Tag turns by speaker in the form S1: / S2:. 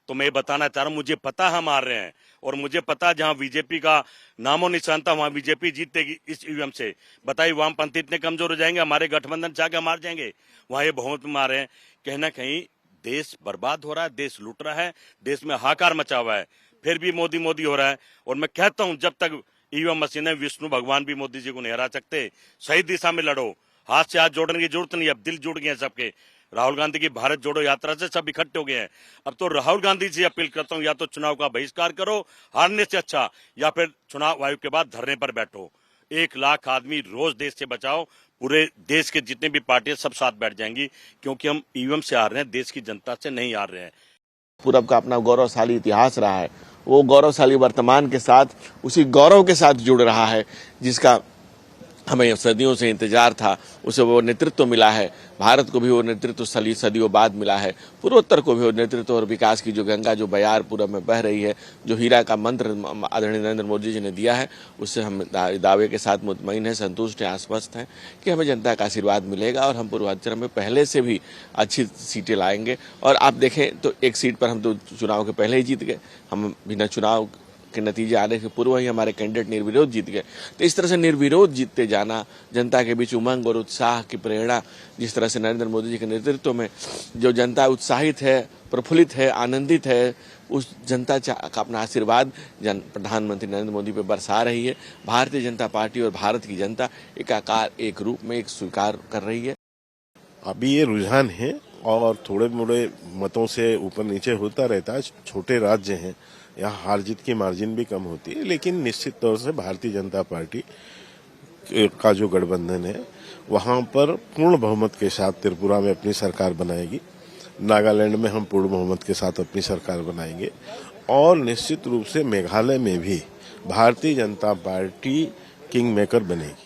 S1: तो मैं बताना चाह रहा हूँ, मुझे पता हम हार रहे हैं और मुझे पता जहां बीजेपी का नामो निशान था वहां बीजेपी जीतेगी इस ईवीएम से। बताइए वामपंथी इतने कमजोर हो जाएंगे, हमारे गठबंधन चाह के मार जाएंगे, वहां ये बहुमत में मार रहे हैं। कहीं ना कहीं देश बर्बाद हो रहा है, देश लूट रहा है, देश में हाहाकार मचा हुआ है, फिर भी मोदी मोदी हो रहा है। और मैं कहता हूं जब तक ईवीएम मशीन है, विष्णु भगवान भी मोदी जी को नहीं हरा सकते। सही दिशा में लड़ो, हाथ से हाथ जोड़ने की जरूरत नहीं, अब दिल जुड़ गए हैं सबके। राहुल गांधी की भारत जोड़ो यात्रा से सब इकट्ठे हो गए हैं। अब तो राहुल गांधी से अपील करता हूं, या तो चुनाव का बहिष्कार करो हारने से अच्छा, या फिर चुनाव आयोग के बाद धरने पर बैठो। 1 लाख आदमी रोज देश से बचाओ, पूरे देश के जितने भी पार्टियां सब साथ बैठ जाएंगी, क्योंकि हम ईवीएम से हार रहे हैं, देश की जनता से नहीं हार रहे हैं।
S2: पूरब का अपना गौरवशाली इतिहास रहा है, वो गौरवशाली वर्तमान के साथ उसी गौरव के साथ जुड़ रहा है जिसका हमें सदियों से इंतजार था। उसे वो नेतृत्व मिला है, भारत को भी वो नेतृत्व सदियों बाद मिला है, पूर्वोत्तर को भी वो नेतृत्व और विकास की जो गंगा जो बयार पूरब में बह रही है, जो हीरा का मंत्र आदरणीय नरेंद्र मोदी जी ने दिया है, उससे हम दावे के साथ मुतमईन हैं, संतुष्ट हैं, आश्वस्त हैं कि हमें जनता का आशीर्वाद मिलेगा और हम पूर्वांचल में पहले से भी अच्छी सीटें लाएंगे। और आप देखें तो एक सीट पर हम तो चुनाव के पहले ही जीत गए, हम बिना चुनाव के नतीजे आने के पूर्व ही हमारे कैंडिडेट निर्विरोध जीत गए। तो इस तरह से निर्विरोध जीतते जाना, जनता के बीच उमंग और उत्साह की प्रेरणा, जिस तरह से नरेंद्र मोदी जी के नेतृत्व में जो जनता उत्साहित है, प्रफुल्लित है, आनंदित है, उस जनता का अपना आशीर्वाद प्रधानमंत्री नरेंद्र मोदी पर बरसा रही है। भारतीय जनता पार्टी और भारत की जनता एकाकार एक रूप में एक स्वीकार कर रही है।
S3: अभी ये रुझान है और थोड़े मोड़े मतों से ऊपर नीचे होता रहता है। छोटे राज्य हैं, यहाँ हार जीत की मार्जिन भी कम होती है, लेकिन निश्चित तौर से भारतीय जनता पार्टी का जो गठबंधन है वहां पर पूर्ण बहुमत के साथ त्रिपुरा में अपनी सरकार बनाएगी, नागालैंड में हम पूर्ण बहुमत के साथ अपनी सरकार बनाएंगे और निश्चित रूप से मेघालय में भी Bharatiya Janata party king maker बनेगी।